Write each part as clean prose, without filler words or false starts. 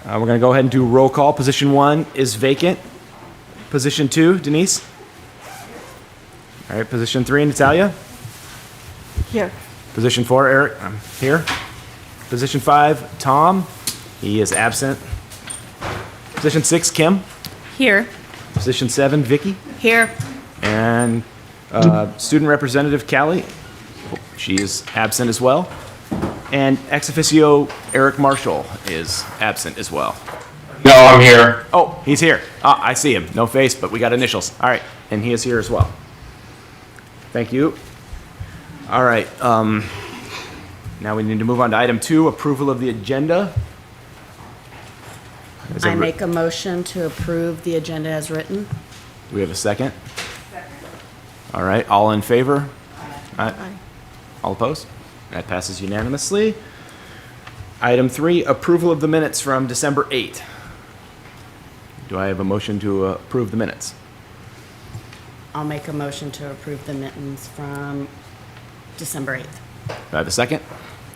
We're going to go ahead and do roll call. Position 1 is vacant. Position 2, Denise. All right, position 3, Natalia. Here. Position 4, Eric. I'm here. Position 5, Tom. He is absent. Position 6, Kim. Here. Position 7, Vicky. Here. And student representative Callie. She is absent as well. And ex officio Eric Marshall is absent as well. No, I'm here. Oh, he's here. Ah, I see him. No face, but we got initials. All right, and he is here as well. Thank you. All right, now we need to move on to item 2, approval of the agenda. I make a motion to approve the agenda as written. Do we have a second? Second. All right, all in favor? Aye. All opposed? That passes unanimously. Item 3, approval of the minutes from December 8th. Do I have a motion to approve the minutes? I'll make a motion to approve the minutes from December 8th. Do I have a second?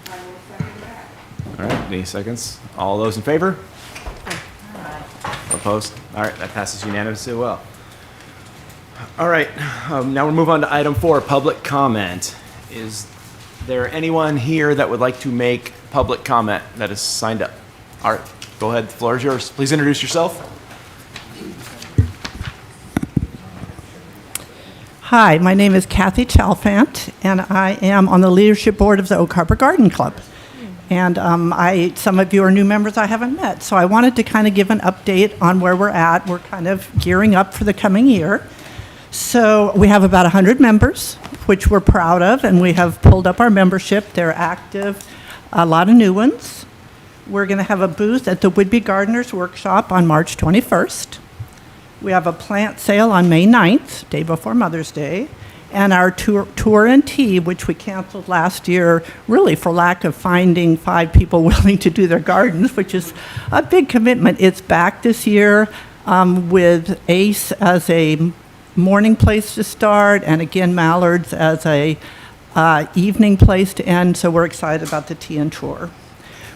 I will second that. All right, any seconds? All those in favor? Opposed? All right, that passes unanimously as well. All right, now we'll move on to item 4, public comment. Is there anyone here that would like to make public comment that is signed up? All right, go ahead, the floor is yours. Please introduce yourself. Hi, my name is Kathy Chalfant, and I am on the leadership board of the Oak Harbor Garden Club. And some of you are new members I haven't met, so I wanted to kind of give an update on where we're at. We're kind of gearing up for the coming year. So we have about 100 members, which we're proud of, and we have pulled up our membership. They're active, a lot of new ones. We're going to have a booth at the Whidbey Gardeners Workshop on March 21st. We have a plant sale on May 9th, day before Mother's Day, and our tour and tea, which we canceled last year, really for lack of finding 5 people willing to do their gardens, which is a big commitment. It's back this year with Ace as a morning place to start, and again Mallards as a evening place to end, so we're excited about the tea and tour.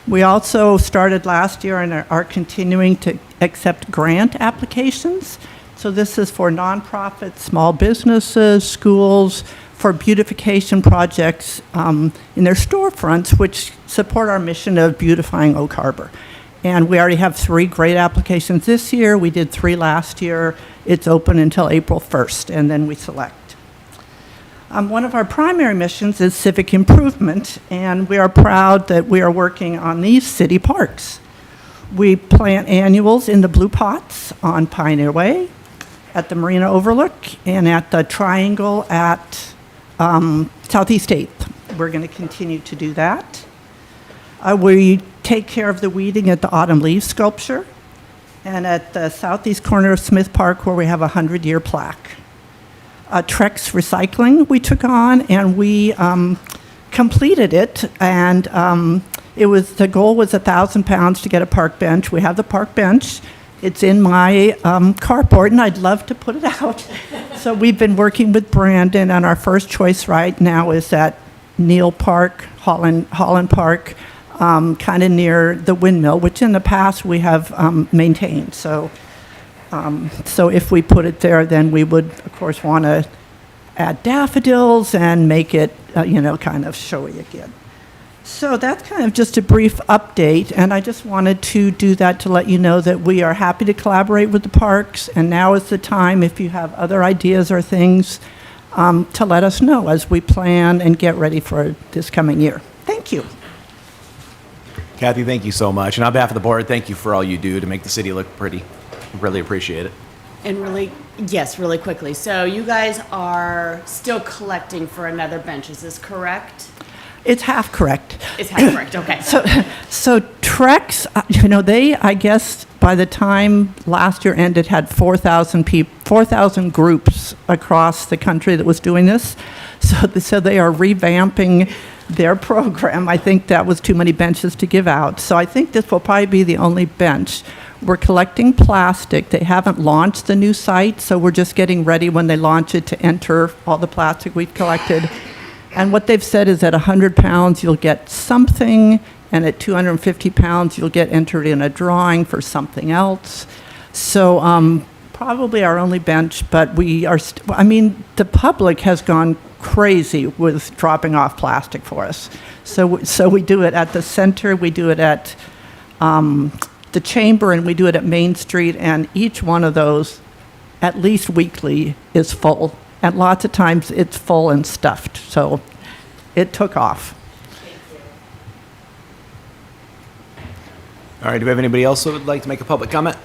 We also started last year and are continuing to accept grant applications. So this is for nonprofits, small businesses, schools, for beautification projects in their storefronts, which support our mission of beautifying Oak Harbor. And we already have 3 great applications this year. We did 3 last year. It's open until April 1st, and then we select. One of our primary missions is civic improvement, and we are proud that we are working on these city parks. We plant annuals in the Blue Pots on Pioneer Way, at the Marina Overlook, and at the Triangle at Southeast 8th. We're going to continue to do that. We take care of the weeding at the Autumn Leaves sculpture, and at the southeast corner of Smith Park, where we have a 100-year plaque. Trex Recycling we took on, and we completed it, and the goal was 1,000 pounds to get a park bench. We have the park bench. It's in my carport, and I'd love to put it out. So we've been working with Brandon, and our first choice right now is at Neal Park, Holland Park, kind of near the windmill, which in the past we have maintained. So if we put it there, then we would, of course, want to add daffodils and make it, kind of showy again. So that's kind of just a brief update, and I just wanted to do that to let you know that we are happy to collaborate with the parks, and now is the time, if you have other ideas or things, to let us know as we plan and get ready for this coming year. Thank you. Kathy, thank you so much. And on behalf of the board, thank you for all you do to make the city look pretty. Really appreciate it. And really quickly. So you guys are still collecting for another bench, is this correct? It's half correct. It's half correct, okay. So Trex, they, I guess, by the time last year ended, had 4,000 groups across the country that was doing this. So they are revamping their program. I think that was too many benches to give out. So I think this will probably be the only bench. We're collecting plastic. They haven't launched the new site, so we're just getting ready when they launch it to enter all the plastic we've collected. And what they've said is at 100 pounds, you'll get something, and at 250 pounds, you'll get entered in a drawing for something else. So probably our only bench, but we are, the public has gone crazy with dropping off plastic for us. So we do it at the center, we do it at the chamber, and we do it at Main Street, and each one of those, at least weekly, is full. And lots of times it's full and stuffed, so it took off. All right, do we have anybody else who would like to make a public comment?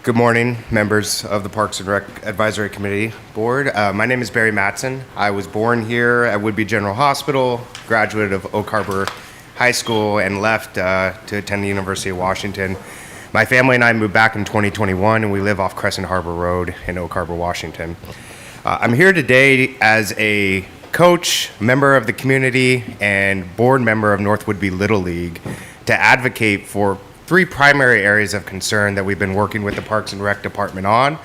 Good morning, members of the Parks and Rec Advisory Committee Board. My name is Barry Matson. I was born here at Whidbey General Hospital, graduate of Oak Harbor High School, and left to attend the University of Washington. My family and I moved back in 2021, and we live off Crescent Harbor Road in Oak Harbor, Washington. I'm here today as a coach, member of the community, and board member of North Whidbey Little League to advocate for three primary areas of concern that we've been working with the Parks and Rec Department on,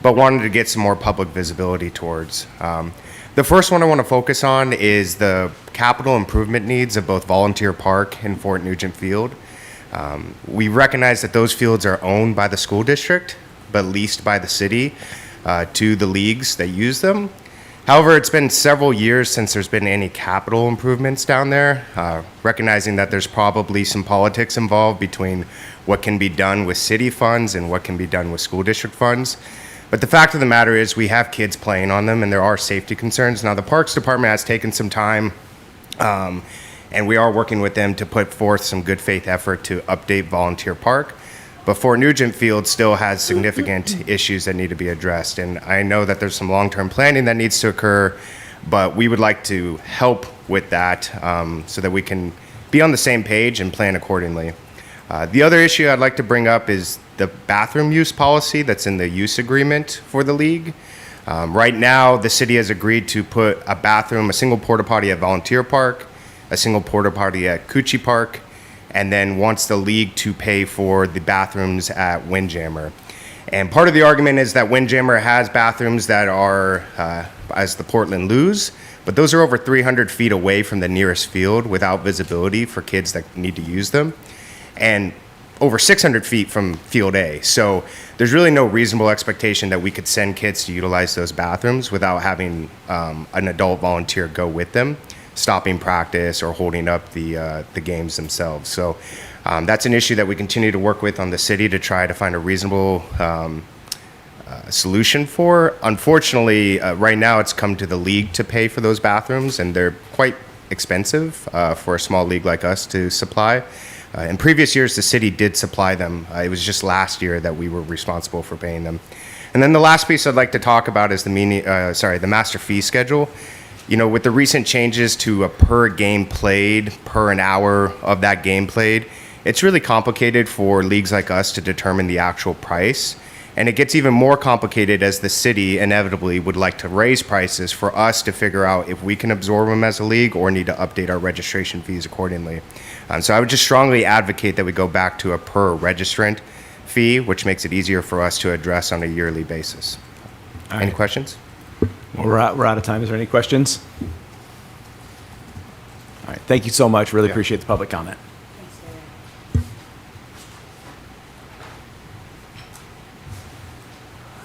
but wanted to get some more public visibility towards. The first one I want to focus on is the capital improvement needs of both Volunteer Park and Fort Nugent Field. We recognize that those fields are owned by the school district, but leased by the city to the leagues that use them. However, it's been several years since there's been any capital improvements down there, recognizing that there's probably some politics involved between what can be done with city funds and what can be done with school district funds. But the fact of the matter is we have kids playing on them and there are safety concerns. Now, the Parks Department has taken some time and we are working with them to put forth some good faith effort to update Volunteer Park. But Fort Nugent Field still has significant issues that need to be addressed. And I know that there's some long-term planning that needs to occur, but we would like to help with that so that we can be on the same page and plan accordingly. The other issue I'd like to bring up is the bathroom use policy that's in the use agreement for the league. Right now, the city has agreed to put a bathroom, a single porta potty at Volunteer Park, a single porta potty at Coochie Park, and then wants the league to pay for the bathrooms at Windjammer. And part of the argument is that Windjammer has bathrooms that are as the Portland Loos, but those are over 300 feet away from the nearest field without visibility for kids that need to use them, and over 600 feet from Field A. So there's really no reasonable expectation that we could send kids to utilize those bathrooms without having an adult volunteer go with them, stopping practice or holding up the games themselves. So that's an issue that we continue to work with on the city to try to find a reasonable solution for. Unfortunately, right now it's come to the league to pay for those bathrooms, and they're quite expensive for a small league like us to supply. In previous years, the city did supply them. It was just last year that we were responsible for paying them. And then the last piece I'd like to talk about is the master fee schedule. You know, with the recent changes to a per game played, per an hour of that game played, it's really complicated for leagues like us to determine the actual price. And it gets even more complicated as the city inevitably would like to raise prices for us to figure out if we can absorb them as a league or need to update our registration fees accordingly. So I would just strongly advocate that we go back to a per registrant fee, which makes it easier for us to address on a yearly basis. Any questions? Well, we're out of time. Is there any questions? All right. Thank you so much. Really appreciate the public comment.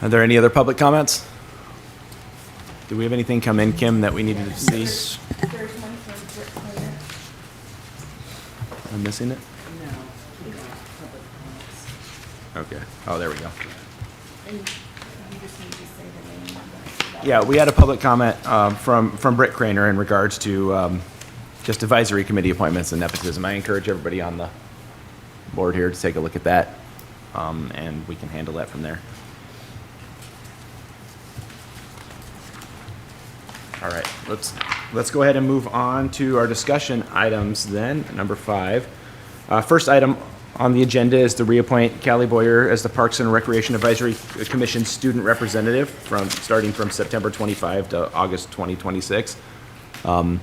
Are there any other public comments? Do we have anything come in, Kim, that we needed to see? There's one for Britt Claire. I'm missing it? No, we got public comments. Okay. Oh, there we go. And you just need to say the name of the. Yeah, we had a public comment from Britt Craner in regards to just advisory committee appointments and nepotism. I encourage everybody on the board here to take a look at that, and we can handle that from there. All right, let's go ahead and move on to our discussion items then. Number 5. First item on the agenda is to reappoint Callie Boyer as the Parks and Recreation Advisory Commission student representative starting from September 25 to August 2026. I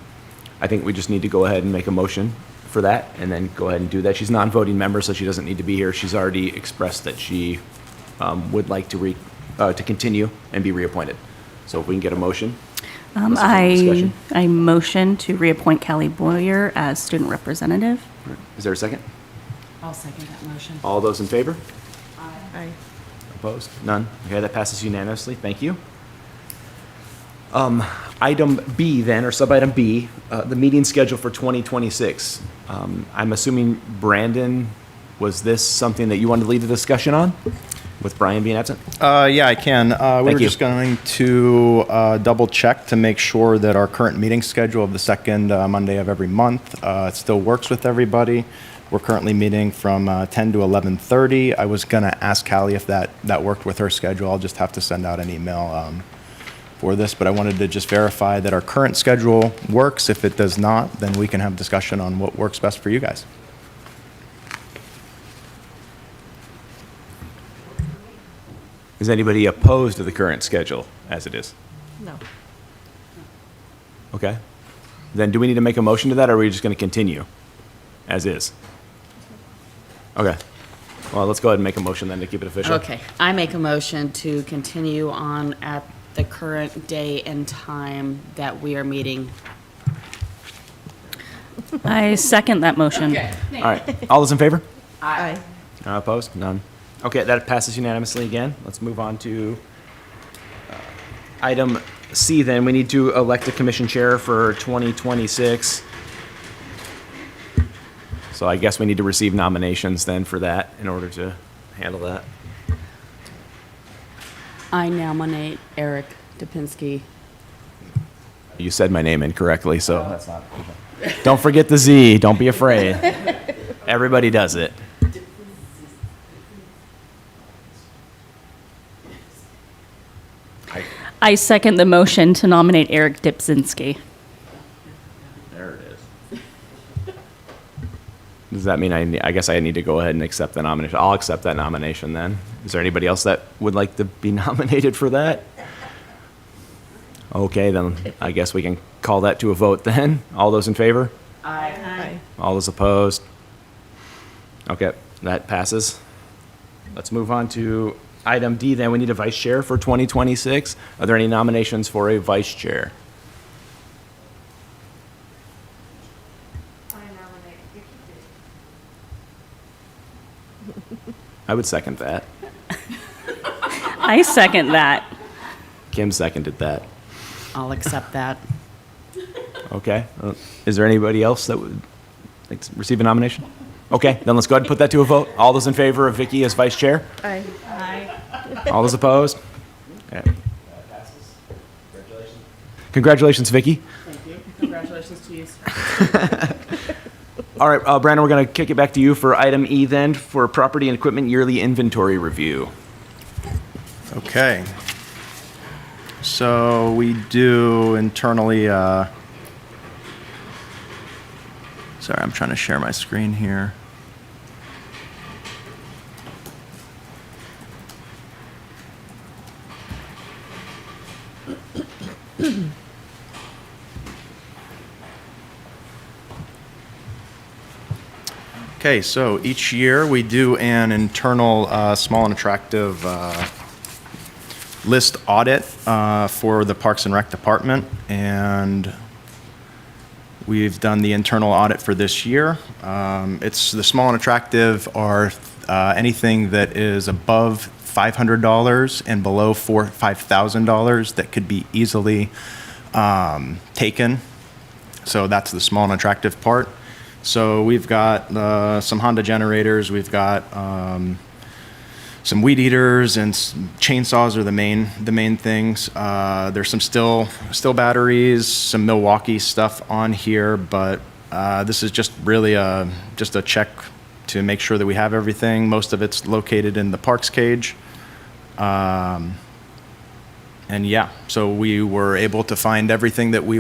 think we just need to go ahead and make a motion for that and then go ahead and do that. She's a non-voting member, so she doesn't need to be here. She's already expressed that she would like to to continue and be reappointed. So if we can get a motion. Unless there's any discussion. I motion to reappoint Callie Boyer as student representative. Is there a second? I'll second that motion. All those in favor? Aye. Opposed? None? Okay, that passes unanimously. Thank you. Item B then, or sub-item B, the meeting schedule for 2026. I'm assuming, Brandon, was this something that you wanted to lead the discussion on, with Brian being absent? Yeah, I can. We're you. just going to double check to make sure that our current meeting schedule of the second Monday of every month still works with everybody. We're currently meeting from 10 to 11:30. I was going to ask Callie if that worked with her schedule. I'll just have to send out an email for this, but I wanted to just verify that our current schedule works. If it does not, then we can have discussion on what works best for you guys. Is anybody opposed to the current schedule as it is? No. Okay. Then do we need to make a motion to that, or are we just going to continue as is? Okay. Well, let's go ahead and make a motion then to keep it official. Okay, I make a motion to continue on at the current day and time that we are meeting. I second that motion. All right. All those in favor? Aye. Opposed? None. Okay, that passes unanimously again. Let's move on to item C then. We need to elect a commission chair for 2026. So I guess we need to receive nominations then for that in order to handle that. I nominate Eric Dupinski. You said my name incorrectly, so that's not. Don't forget the Z. Don't be afraid. Everybody does it. I second the motion to nominate Eric Dipzinski. There it is. Does that mean I guess I need to go ahead and accept the nomination? I'll accept that nomination then. Is there anybody else that would like to be nominated for that? Okay, then I guess we can call that to a vote then. All those in favor? Aye. All those opposed? Okay, that passes. Let's move on to item D then. We need a vice chair for 2026. Are there any nominations for a vice chair? I would second that. I second that. Kim seconded that. I'll accept that. Okay. Is there anybody else that would like to receive a nomination? Okay, then let's go ahead and put that to a vote. All those in favor of Vicky as vice chair? Aye. All those opposed? Okay. Congratulations, Vicky. Thank you. Congratulations to you, sir. All right, Brandon, we're going to kick it back to you for item E then, for property and equipment yearly inventory review. Okay. So we do internally, sorry, I'm trying to share my screen here. Okay, so each year we do an internal small and attractive list audit for the Parks and Rec Department, and we've done the internal audit for this year. It's the small and attractive are anything that is above $500 and below $5,000 that could be easily taken. So that's the small and attractive part. So we've got some Honda generators, we've got some weed eaters, and chainsaws are the main things. There's some still batteries, some Milwaukee stuff on here, but this is just really just a check to make sure that we have everything. Most of it's located in the parks cage. And yeah, so we were able to find everything that we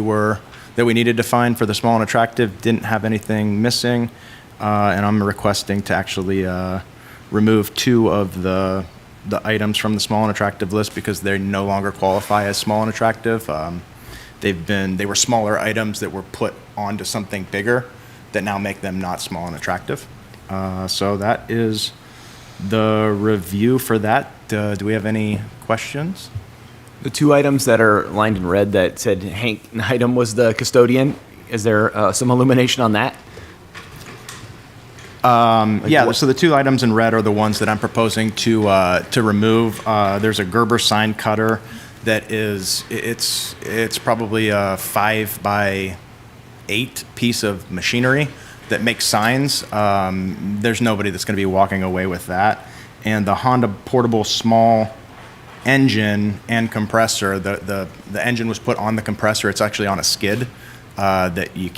needed to find for the small and attractive, didn't have anything missing, and I'm requesting to actually remove 2 of the items from the small and attractive list because they no longer qualify as small and attractive. They were smaller items that were put onto something bigger that now make them not small and attractive. So that is the review for that do we have any questions? The two items that are lined in red that said Hank Needham was the custodian, is there some illumination on that? Yeah, so the two items in red are the ones that I'm proposing to remove. There's a Gerber sign cutter that is, it's probably a 5x8 piece of machinery that makes signs. There's nobody that's going to be walking away with that. And the Honda portable small engine and compressor, the engine was put on the compressor. It's actually on a skid that you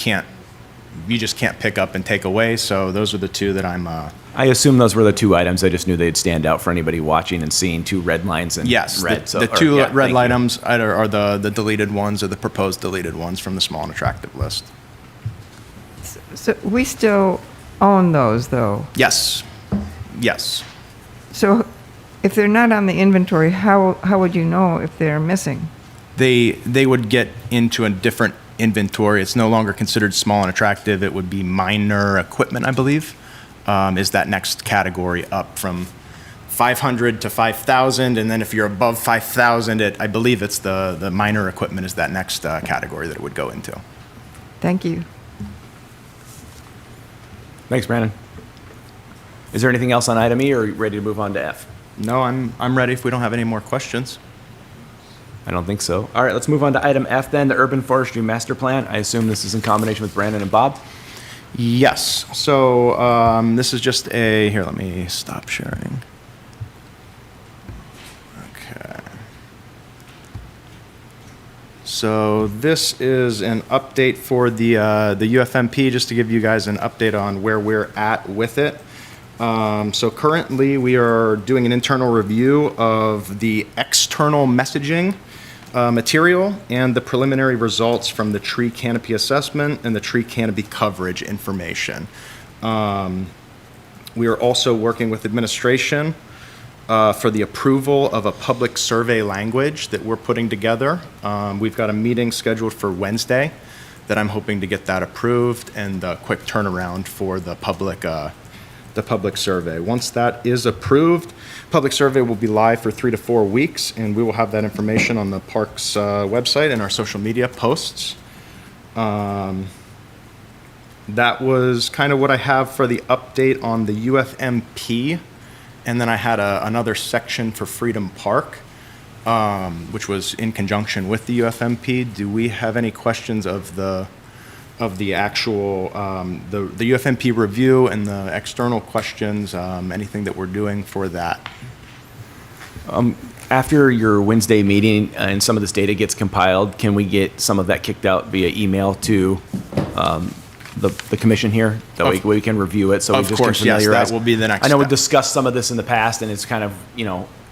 just can't pick up and take away. So those are the two that I'm. I assume those were the two items. I just knew they'd stand out for anybody watching and seeing two red lines and Yes, red. the or, two yeah, red thank you. items are the deleted ones or the proposed deleted ones from the small and attractive list. So we still own those, though. Yes, yes. So if they're not on the inventory, how would you know if they're missing? They would get into a different inventory. It's no longer considered small and attractive. It would be minor equipment, I believe, is that next category up from 500 to 5,000. And then if you're above 5,000, I believe it's the minor equipment is that next category that it would go into. Thank you. Thanks, Brandon. Is there anything else on item E, or are you ready to move on to F? No, I'm ready if we don't have any more questions. I don't think so. All right, let's move on to item F then, the Urban Forestry Master Plan. I assume this is in combination with Brandon and Bob. Yes. So this is just here, let me stop sharing. Okay. So this is an update for the UFMP, just to give you guys an update on where we're at with it. So currently we are doing an internal review of the external messaging material and the preliminary results from the tree canopy assessment and the tree canopy coverage information. We are also working with administration for the approval of a public survey language that we're putting together. We've got a meeting scheduled for Wednesday that I'm hoping to get that approved, and a quick turnaround for the public survey. Once that is approved, public survey will be live for 3 to 4 weeks, and we will have that information on the park's website and our social media posts. That was kind of what I have for the update on the UFMP. And then I had another section for Freedom Park, which was in conjunction with the UFMP. Do we have any questions of the actual the UFMP review and the external questions? Anything that we're doing for that? After your Wednesday meeting and some of this data gets compiled, can we get some of that kicked out via email to the commission here? That way we can review it, so we Of just course, can yes, familiarize. that will be the next I know we've step. discussed some of this in the past, and it's kind of,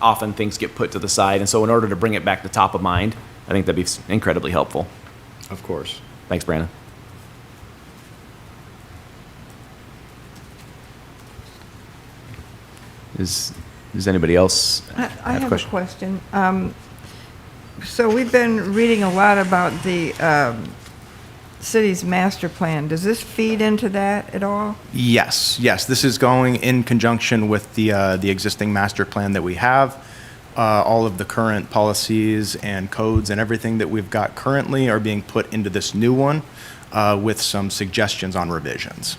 often things get put to the side, and so in order to bring it back to top of mind, I think that'd be incredibly helpful. Of course. Thanks, Brandon. Does anybody else I have a question. So we've been reading a lot about the city's master plan. Does this feed into that at all? Yes, this is going in conjunction with the existing master plan that we have. All of the current policies and codes and everything that we've got currently are being put into this new one with some suggestions on revisions.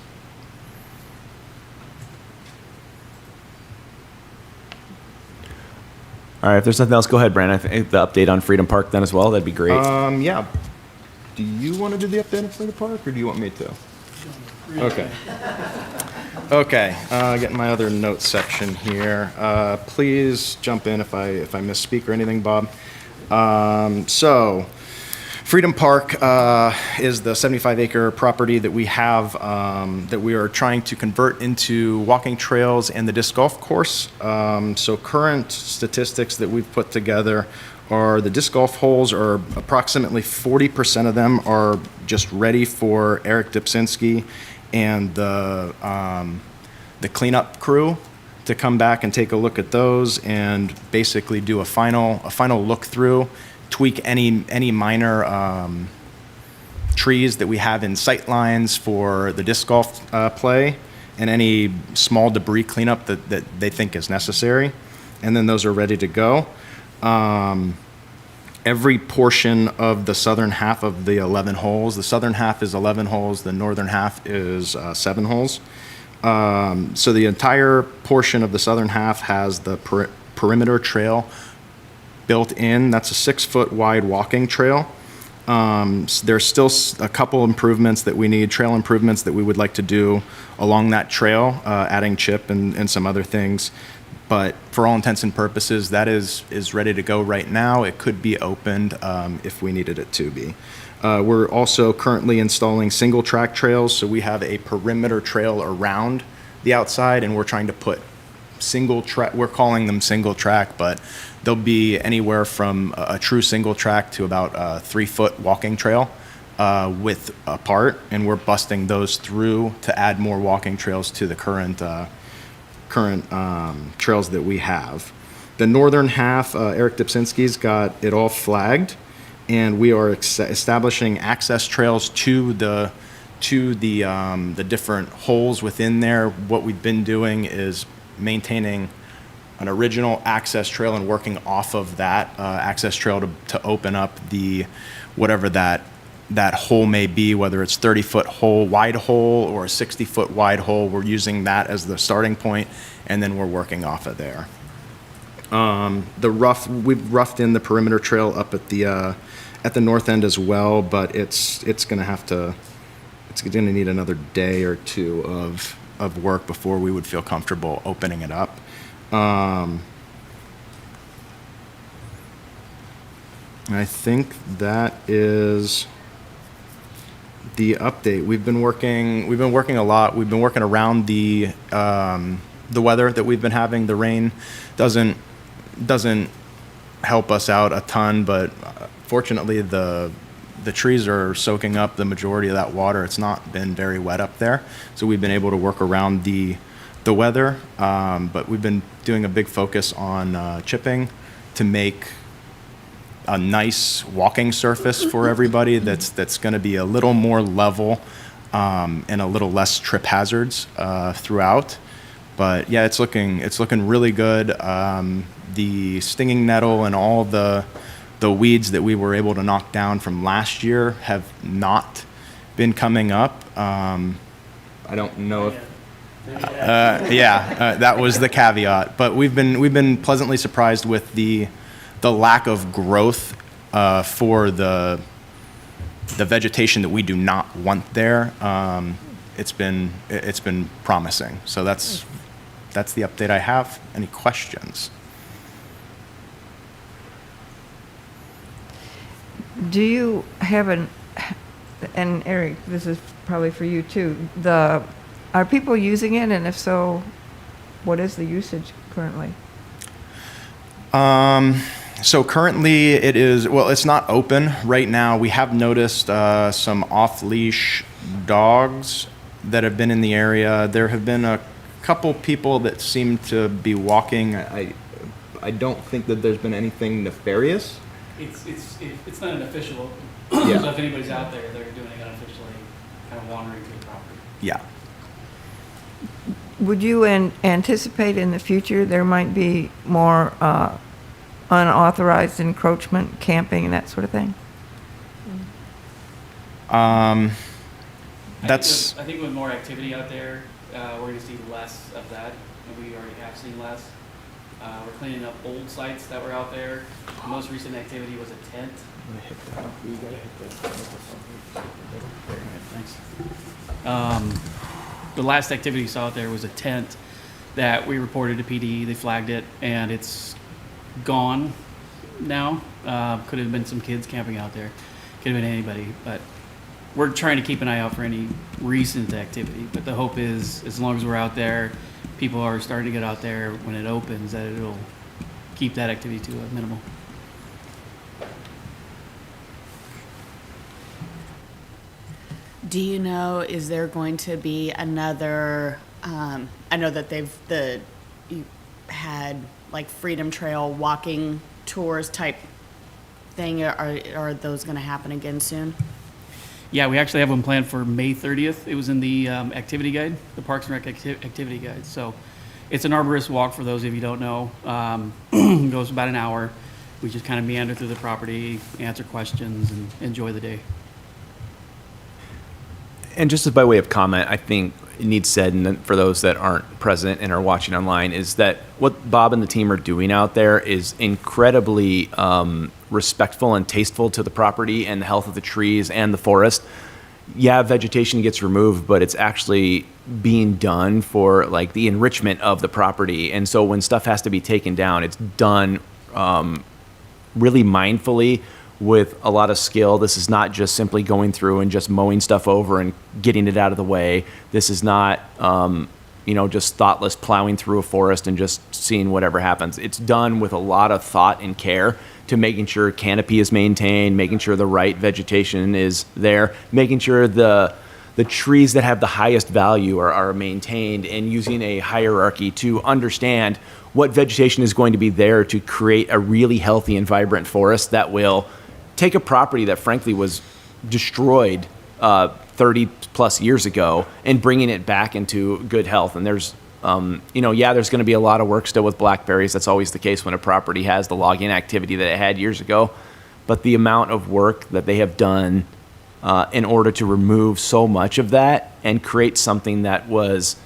All right, if there's nothing else, go ahead, Brandon. I think the update on Freedom Park then as well, that'd be great. Yeah. Do you want to do the update for the park, or do you want me to? Okay. Okay, getting my other notes section here. Please jump in if I misspeak or anything, Bob. So, Freedom Park is the 75-acre property that we have that we are trying to convert into walking trails and the disc golf course. So current statistics that we've put together are the disc golf holes are approximately 40% of them are just ready for Eric Dipsinski and the cleanup crew to come back and take a look at those and basically do a final look through, tweak any minor trees that we have in sight lines for the disc golf play, and any small debris cleanup that they think is necessary. and then those are ready to go. Every portion of the southern half of the 11 holes, the southern half is 11 holes, the northern half is 7 holes. So the entire portion of the southern half has the perimeter trail built in. That's a 6-foot wide walking trail. There's still a couple improvements that we need, trail improvements that we would like to do along that trail, adding chip and some other things. But for all intents and purposes, that is ready to go right now. It could be opened if we needed it to be. We're also currently installing single track trails, so we have a perimeter trail around the outside, and we're trying to put single track, we're calling them single track, but they'll be anywhere from a true single track to about a 3-foot walking trail width apart, and we're busting those through to add more walking trails to the current trails that we have. The northern half, Eric Dipsinski's got it all flagged, and we are establishing access trails to the different holes within there. What we've been doing is maintaining an original access trail and working off of that access trail to open up the whatever that hole may be, whether it's 30-foot hole, wide hole, or a 60-foot wide hole. We're using that as the starting point, and then we're working off of there. We've roughed in the perimeter trail up at the north end as well, but it's going to need another day or two of work before we would feel comfortable opening it up. I think that is the update. We've been working a lot. We've been working around the weather that we've been having. The rain doesn't help us out a ton, but fortunately the trees are soaking up the majority of that water. It's not been very wet up there, so we've been able to work around the weather. But we've been doing a big focus on chipping to make a nice walking surface for everybody that's going to be a little more level and a little less trip hazards throughout. But yeah, it's looking really good. The stinging nettle and all the weeds that we were able to knock down from last year have not been coming up. I don't know if that was the caveat. But we've been pleasantly surprised with the lack of growth for the vegetation that we do not want there. It's been promising. So that's the update I have. Any questions? Do you have and Eric, this is probably for you too, are people using it, and if so, what is the usage currently? So currently it is, well, it's not open right now. We have noticed some off-leash dogs that have been in the area. There have been a couple people that seem to be walking. I don't think that there's been anything nefarious. It's not an official. Yeah. So if anybody's out there, they're doing it unofficially, kind of wandering through the property. Yeah. Would you anticipate in the future there might be more unauthorized encroachment, camping, and that sort of thing? That's. I think with more activity out there, we're going to see less of that, and we already have seen less. We're cleaning up old sites that were out there. The most recent activity was a tent. The last activity you saw out there was a tent that we reported to PD. They flagged it, and it's gone now. Could have been some kids camping out there. Could have been anybody, but we're trying to keep an eye out for any recent activity. But the hope is, as long as we're out there, people are starting to get out there when it opens, that it'll keep that activity to a minimal. Do you know, is there going to be another, I know that you had like Freedom Trail walking tours type thing. Are those going to happen again soon? Yeah, we actually have one planned for May 30th. It was in the activity guide, the Parks and Rec activity guide. So It's an arborist walk for those of you who don't know. Goes about an hour. We just kind of meander through the property, answer questions, and enjoy the day. And just as by way of comment, I think it needs said, and for those that aren't present and are watching online, is that what Bob and the team are doing out there is incredibly respectful and tasteful to the property and the health of the trees and the forest. Yeah, vegetation gets removed, but it's actually being done for like the enrichment of the property. And so when stuff has to be taken down, it's done really mindfully with a lot of skill. This is not just simply going through and just mowing stuff over and getting it out of the way. This is not, just thoughtless plowing through a forest and just seeing whatever happens. It's done with a lot of thought and care to making sure canopy is maintained, making sure the right vegetation is there, making sure the trees that have the highest value are maintained, and using a hierarchy to understand what vegetation is going to be there to create a really healthy and vibrant forest that will take a property that frankly was destroyed 30 plus years ago and bringing it back into good health. And there's, there's going to be a lot of work still with blackberries. That's always the case when a property has the logging activity that it had years ago. But the amount of work that they have done in order to remove so much of that and create something that was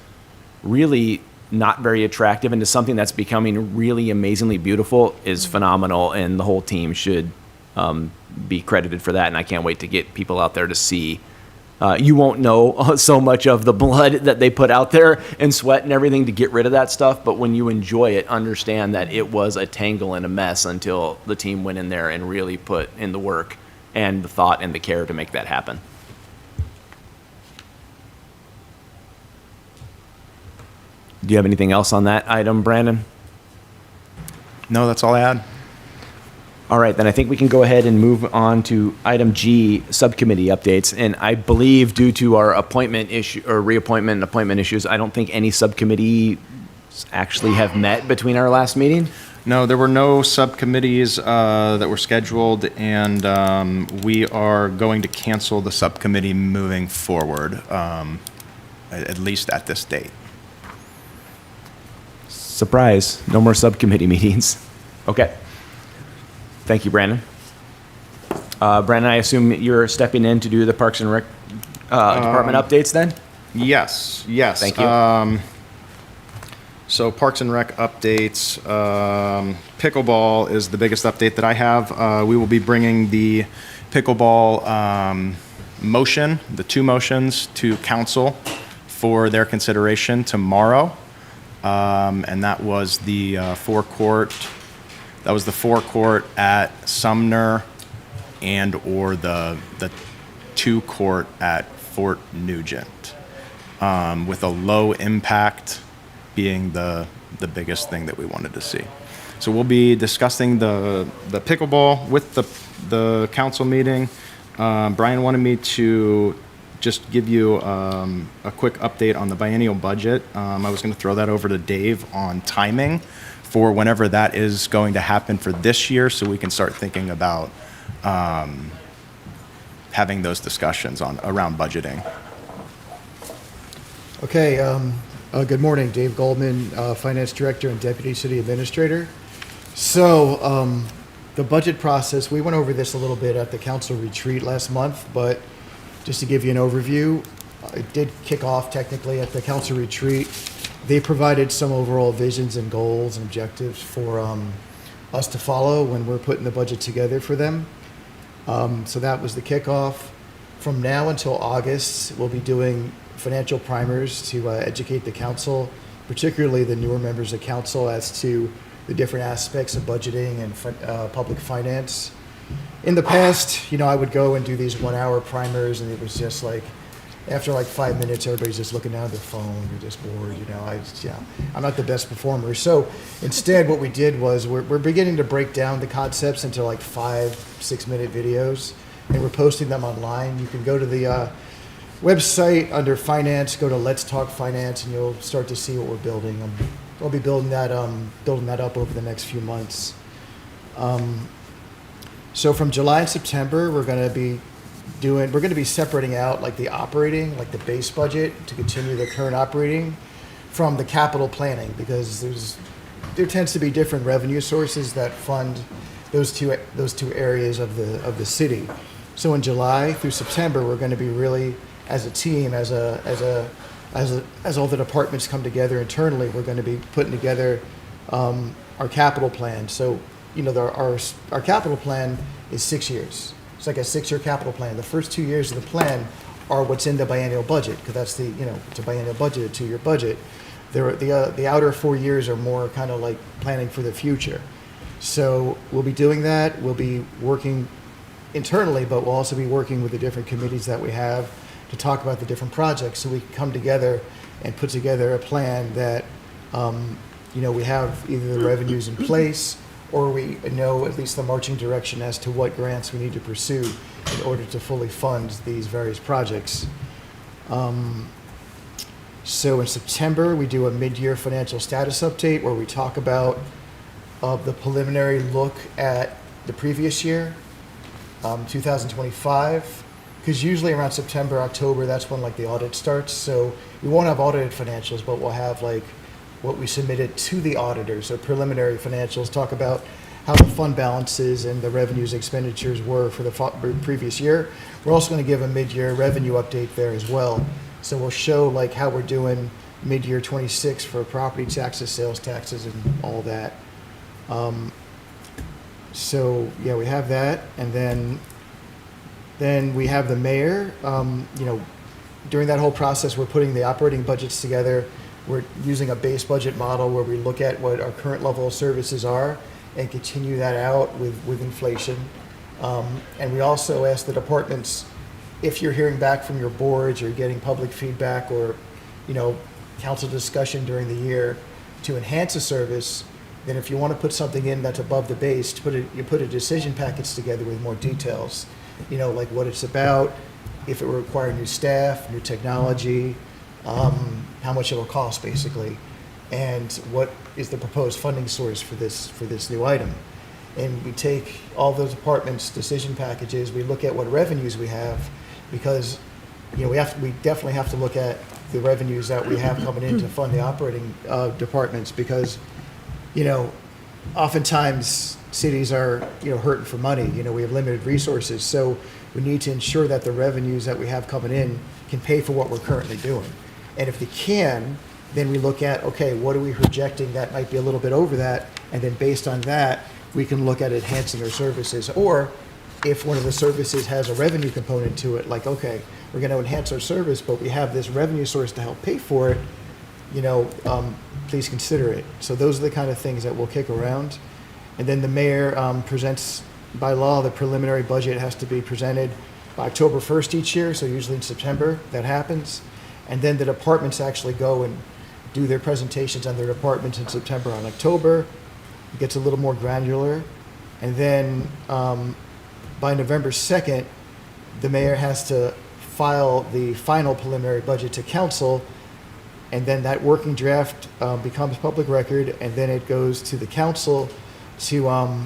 really not very attractive into something that's becoming really amazingly beautiful is phenomenal. And the whole team should be credited for that. And I can't wait to get people out there to see. You won't know so much of the blood that they put out there and sweat and everything to get rid of that stuff. But when you enjoy it, understand that it was a tangle and a mess until the team went in there and really put in the work and the thought and the care to make that happen. Do you have anything else on that item, Brandon? No, that's all I had. All right, then I think we can go ahead and move on to item G, subcommittee updates. And I believe due to our appointment issue or reappointment and appointment issues, I don't think any subcommittees actually have met between our last meeting. No, there were no subcommittees that were scheduled, and we are going to cancel the subcommittee moving forward, at least at this date. Surprise, no more subcommittee meetings. Okay. Thank you, Brandon. Brandon, I assume you're stepping in to do the Parks and Rec Department updates then? Yes. Thank you. So Parks and Rec updates. Pickleball is the biggest update that I have. We will be bringing the pickleball motion, the two motions, to council for their consideration tomorrow. And that was the forecourt. That was the forecourt at Sumner and or the two court at Fort Nugent, with a low impact being the biggest thing that we wanted to see. So we'll be discussing the pickleball with the council meeting. Brian wanted me to just give you a quick update on the biennial budget. I was going to throw that over to Dave on timing for whenever that is going to happen for this year, so we can start thinking about having those discussions around budgeting. Okay, good morning, Dave Goldman, Finance Director and Deputy City Administrator. So the budget process, we went over this a little bit at the council retreat last month, but just to give you an overview, it did kick off technically at the council retreat. They provided some overall visions and goals and objectives for us to follow when we're putting the budget together for them. So that was the kickoff. From now until August, we'll be doing financial primers to educate the council, particularly the newer members of council, as to the different aspects of budgeting and public finance. In the past, I would go and do these 1 hour primers, and it was just like, after like 5 minutes, everybody's just looking down at their phone. You're just bored, I'm not the best performer. So instead, what we did was we're beginning to break down the concepts into like 5-6 minute videos, and we're posting them online. You can go to the website under finance, go to Let's Talk Finance, and you'll start to see what we're building. We'll be building that up over the next few months. So from July and September, we're going to be separating out like the operating, like the base budget to continue the current operating from the capital planning, because there tends to be different revenue sources that fund those two areas of the city. So in July through September, we're going to be really, as a team, as all the departments come together internally, we're going to be putting together our capital plan. So, our capital plan is 6 years. It's like a 6-year capital plan. The first 2 years of the plan are what's in the biennial budget, because that's it's a biennial budget, a 2-year budget. The outer 4 years are more kind of like planning for the future. So we'll be doing that. We'll be working internally, but we'll also be working with the different committees that we have to talk about the different projects, so we can come together and put together a plan that, we have either the revenues in place, or we know at least the marching direction as to what grants we need to pursue in order to fully fund these various projects. So in September, we do a mid-year financial status update where we talk about the preliminary look at the previous year, 2025, because usually around September, October, that's when like the audit starts. So we won't have audited financials, but we'll have like what we submitted to the auditors, so preliminary financials, talk about how the fund balances and the revenues expenditures were for the previous year. We're also going to give a mid-year revenue update there as well. So we'll show like how we're doing mid-year 26 for property taxes, sales taxes, and all that. So yeah, we have that, and then we have the mayor. During that whole process, we're putting the operating budgets together. We're using a base budget model where we look at what our current level of services are and continue that out with inflation. And we also ask the departments, if you're hearing back from your boards or getting public feedback or, council discussion during the year to enhance a service, then if you want to put something in that's above the base, you put a decision package together with more details, like what it's about, if it will require new staff, new technology, how much it'll cost basically, and what is the proposed funding source for this new item. And we take all those departments' decision packages, we look at what revenues we have, because we definitely have to look at the revenues that we have coming in to fund the operating departments, because oftentimes cities are hurting for money. We have limited resources, so we need to ensure that the revenues that we have coming in can pay for what we're currently doing. And if they can, then we look at, okay, what are we projecting that might be a little bit over that, and then based on that, we can look at enhancing our services. Or if one of the services has a revenue component to it, like, okay, we're going to enhance our service, but we have this revenue source to help pay for it, please consider it. So those are the kind of things that we'll kick around. And then the mayor presents, by law, the preliminary budget has to be presented by October 1st each year, so usually in September that happens. And then the departments actually go and do their presentations on their departments in September and October. It gets a little more granular. And then by November 2nd, the mayor has to file the final preliminary budget to council, and then that working draft becomes public record, and then it goes to the council to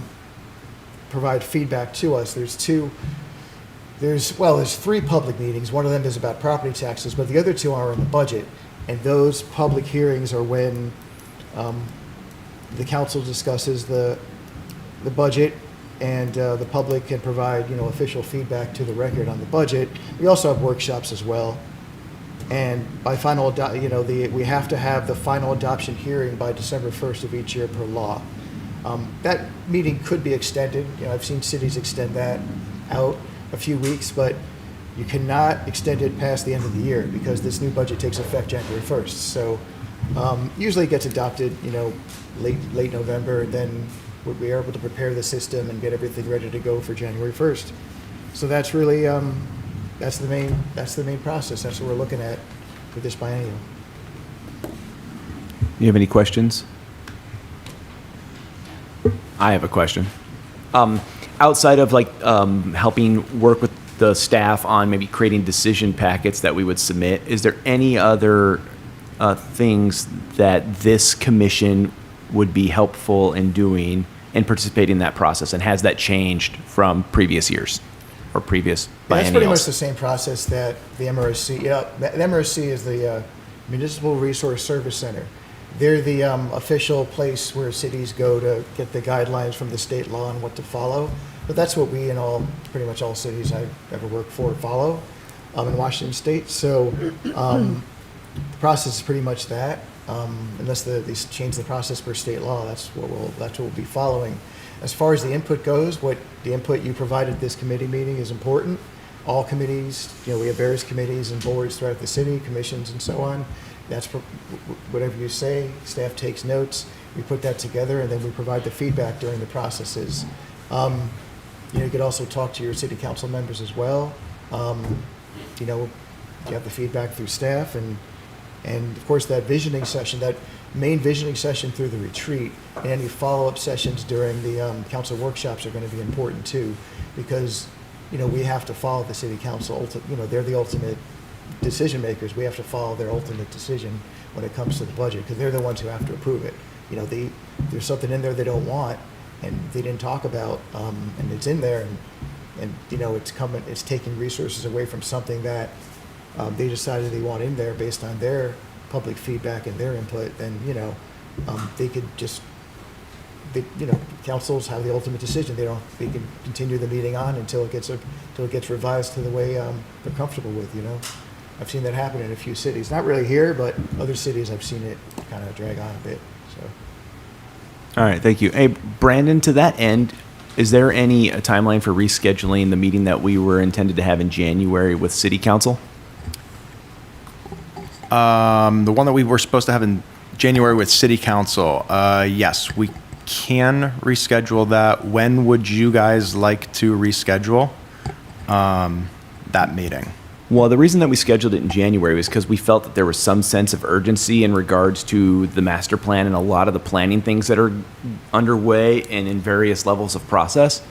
provide feedback to us. There's 3 public meetings. One of them is about property taxes, but the other 2 are in the budget. And those public hearings are when the council discusses the budget, and the public can provide, official feedback to the record on the budget. We also have workshops as well. And by final, we have to have the final adoption hearing by December 1st of each year per law. That meeting could be extended. I've seen cities extend that out a few weeks, but you cannot extend it past the end of the year because this new budget takes effect January 1st. So usually it gets adopted, late November, and then we are able to prepare the system and get everything ready to go for January 1st. So that's really, that's the main process. That's what we're looking at for this biennial. You have any questions? I have a question. Outside of helping work with the staff on maybe creating decision packets that we would submit, is there any other things that this commission would be helpful in doing and participating in that process? And has that changed from previous years or previous biennials? That's pretty much the same process that the MRSC, the MRSC is the Municipal Resource Service Center. They're the official place where cities go to get the guidelines from the state law and what to follow. But that's what we and pretty much all cities I've ever worked for follow in Washington State. So the process is pretty much that. Unless they change the process per state law, that's what we'll be following. As far as the input goes, what the input you provided this committee meeting is important. All committees, we have various committees and boards throughout the city, commissions and so on. That's whatever you say, staff takes notes, we put that together, and then we provide the feedback during the processes. You could also talk to your city council members as well. You have the feedback through staff, and of course that visioning session, that main visioning session through the retreat, and any follow-up sessions during the council workshops are going to be important too, because we have to follow the city council. They're the ultimate decision makers. We have to follow their ultimate decision when it comes to the budget, because they're the ones who have to approve it. There's something in there they don't want, and they didn't talk about, and it's in there, and it's taking resources away from something that they decided they want in there based on their public feedback and their input. Then they could just. Councils have the ultimate decision. They can continue the meeting on until it gets revised to the way they're comfortable with. I've seen that happen in a few cities. Not really here, but other cities I've seen it kind of drag on a bit. So. All right, thank you. Hey, Brandon, to that end, is there any timeline for rescheduling the meeting that we were intended to have in January with City Council? The one that we were supposed to have in January with City Council, yes, we can reschedule that. When would you guys like to reschedule that meeting? Well, the reason that we scheduled it in January was because we felt that there was some sense of urgency in regards to the master plan and a lot of the planning things that are underway and in various levels of process.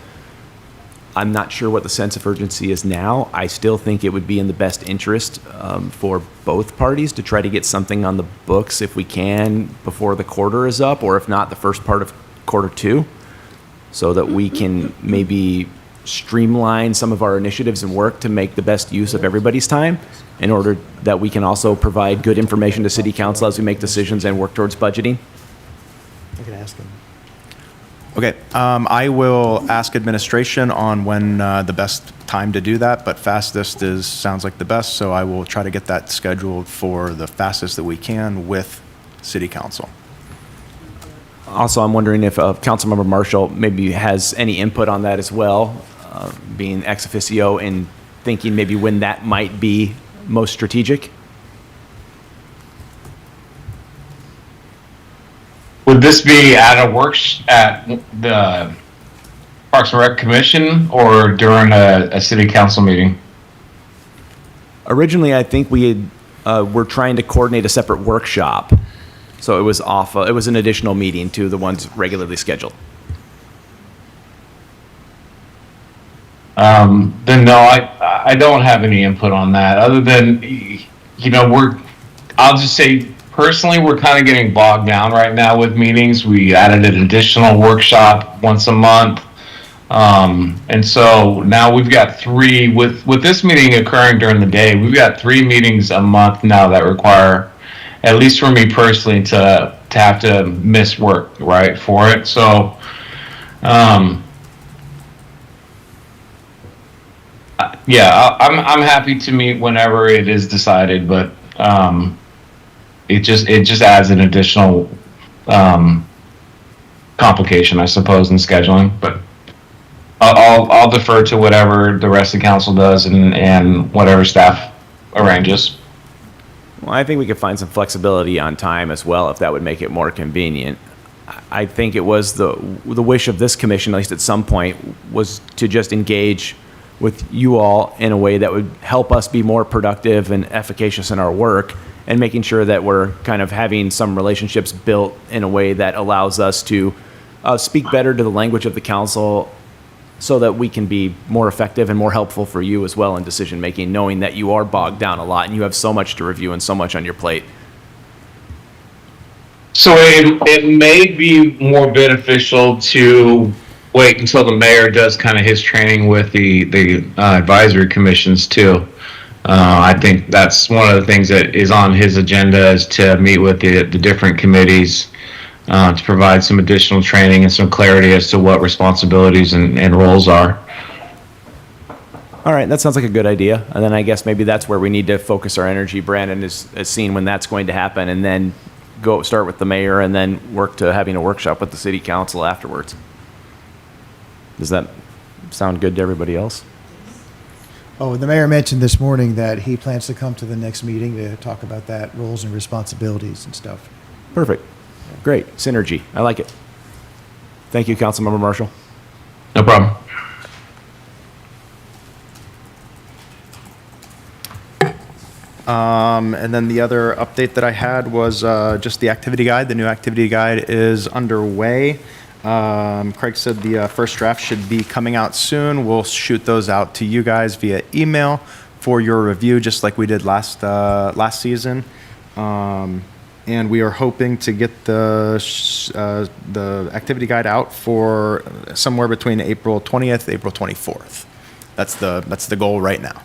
I'm not sure what the sense of urgency is now. I still think it would be in the best interest for both parties to try to get something on the books if we can before the quarter is up, or if not, the first part of quarter two, so that we can maybe streamline some of our initiatives and work to make the best use of everybody's time, in order that we can also provide good information to City Council as we make decisions and work towards budgeting. I could ask them. Okay, I will ask administration on when the best time to do that, but fastest sounds like the best, so I will try to get that scheduled for the fastest that we can with City Council. Also, I'm wondering if Councilmember Marshall maybe has any input on that as well, being ex officio and thinking maybe when that might be most strategic. Would this be at at the Parks and Rec Commission or during a city council meeting? Originally, I think we were trying to coordinate a separate workshop, so it was it was an additional meeting to the ones regularly scheduled. Then no, I don't have any input on that, other than, I'll just say personally, we're kind of getting bogged down right now with meetings. We added an additional workshop once a month. And so now we've got three, with this meeting occurring during the day, we've got 3 meetings a month now that require, at least for me personally, to have to miss work, right, for it. So, yeah, I'm happy to meet whenever it is decided, but it just adds an additional complication, I suppose, in scheduling. But I'll defer to whatever the rest of the council does and whatever staff arranges. Well, I think we could find some flexibility on time as well, if that would make it more convenient. I think it was the wish of this commission, at least at some point, was to just engage with you all in a way that would help us be more productive and efficacious in our work, and making sure that we're kind of having some relationships built in a way that allows us to speak better to the language of the council, so that we can be more effective and more helpful for you as well in decision making, knowing that you are bogged down a lot and you have so much to review and so much on your plate. So it may be more beneficial to wait until the mayor does kind of his training with the advisory commissions too. I think that's one of the things that is on his agenda, is to meet with the different committees to provide some additional training and some clarity as to what responsibilities and roles are. All right, that sounds like a good idea. And then I guess maybe that's where we need to focus our energy. Brandon is seeing when that's going to happen, and then start with the mayor and then work to having a workshop with the city council afterwards. Does that sound good to everybody else? Oh, the mayor mentioned this morning that he plans to come to the next meeting to talk about that, roles and responsibilities and stuff. Perfect. Great. Synergy. I like it. Thank you, Councilmember Marshall. No problem. And then the other update that I had was just the activity guide. The new activity guide is underway. Craig said the first draft should be coming out soon. We'll shoot those out to you guys via email for your review, just like we did last season. And we are hoping to get the activity guide out for somewhere between April 20th, April 24th. That's the goal right now.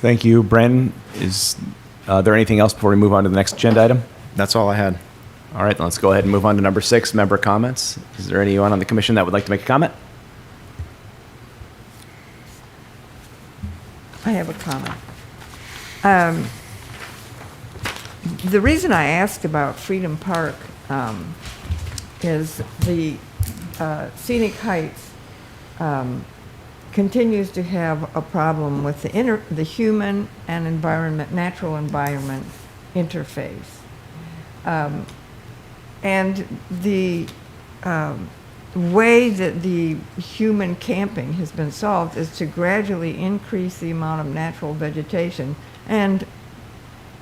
Thank you. Brandon, is there anything else before we move on to the next agenda item? That's all I had. All right, then let's go ahead and move on to number 6, member comments. Is there anyone on the commission that would like to make a comment? I have a comment. The reason I asked about Freedom Park is the Scenic Heights continues to have a problem with the human and natural environment interface. And the way that the human camping has been solved is to gradually increase the amount of natural vegetation and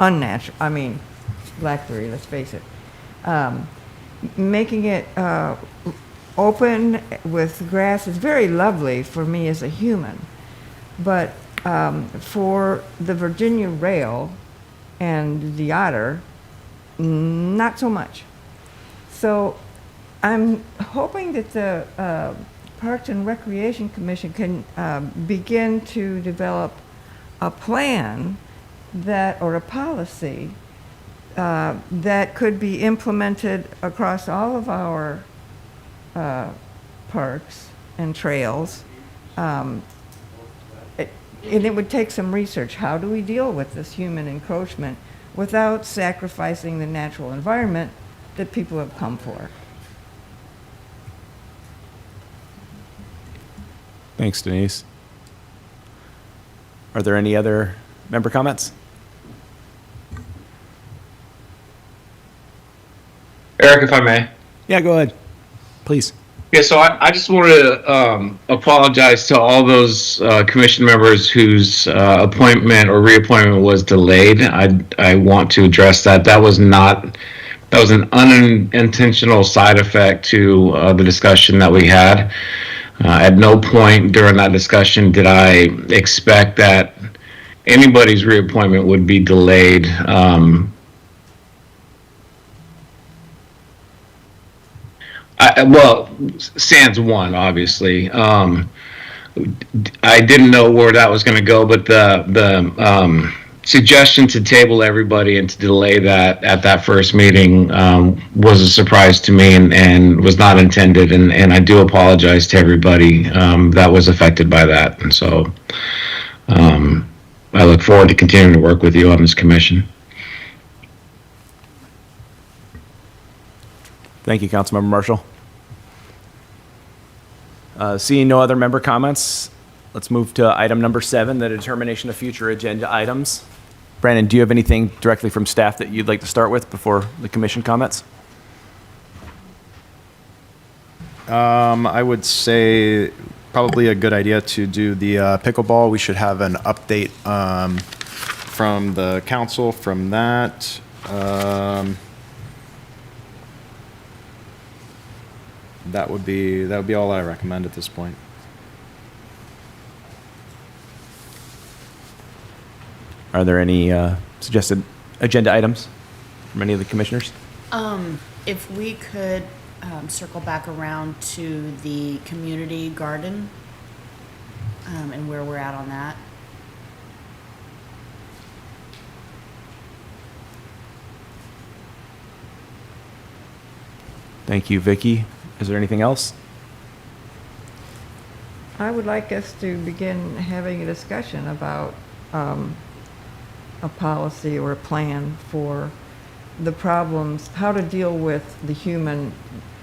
unnatural, blackberry, let's face it, making it open with grass is very lovely for me as a human, but for the Virginia rail and the otter, not so much. So I'm hoping that the Parks and Recreation Commission can begin to develop a plan or a policy that could be implemented across all of our parks and trails. And it would take some research. How do we deal with this human encroachment without sacrificing the natural environment that people have come for? Thanks, Denise. Are there any other member comments? Eric, if I may. Yeah, go ahead. Please. Yeah, so I just wanted to apologize to all those commission members whose appointment or reappointment was delayed. I want to address that. That was an unintentional side effect to the discussion that we had. At no point during that discussion did I expect that anybody's reappointment would be delayed. Sans one, obviously. I didn't know where that was going to go, but the suggestion to table everybody and to delay that at that first meeting was a surprise to me and was not intended. And I do apologize to everybody that was affected by that. And so I look forward to continuing to work with you on this commission. Thank you, Councilmember Marshall. Seeing no other member comments, let's move to item number 7, the determination of future agenda items. Brandon, do you have anything directly from staff that you'd like to start with before the commission comments? I would say probably a good idea to do the pickleball. We should have an update from the council from that. That would be all I recommend at this point. Are there any suggested agenda items from any of the commissioners? If we could circle back around to the community garden and where we're at on that. Thank you, Vicky. Is there anything else? I would like us to begin having a discussion about a policy or a plan for the problems, how to deal with the human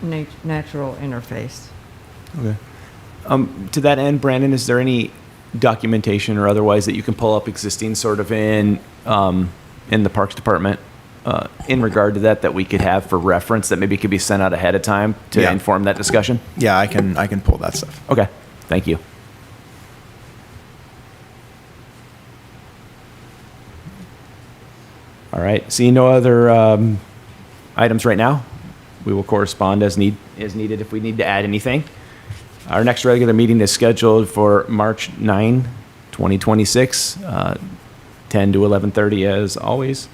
natural interface. Okay. To that end, Brandon, is there any documentation or otherwise that you can pull up existing sort of in the Parks Department in regard to that we could have for reference that maybe could be sent out ahead of time to Yeah. inform that discussion? Yeah, I can pull that stuff. Okay, thank you. All right, seeing no other items right now, we will correspond as needed if we need to add anything. Our next regular meeting is scheduled for March 9, 2026, 10 to 11:30 as always.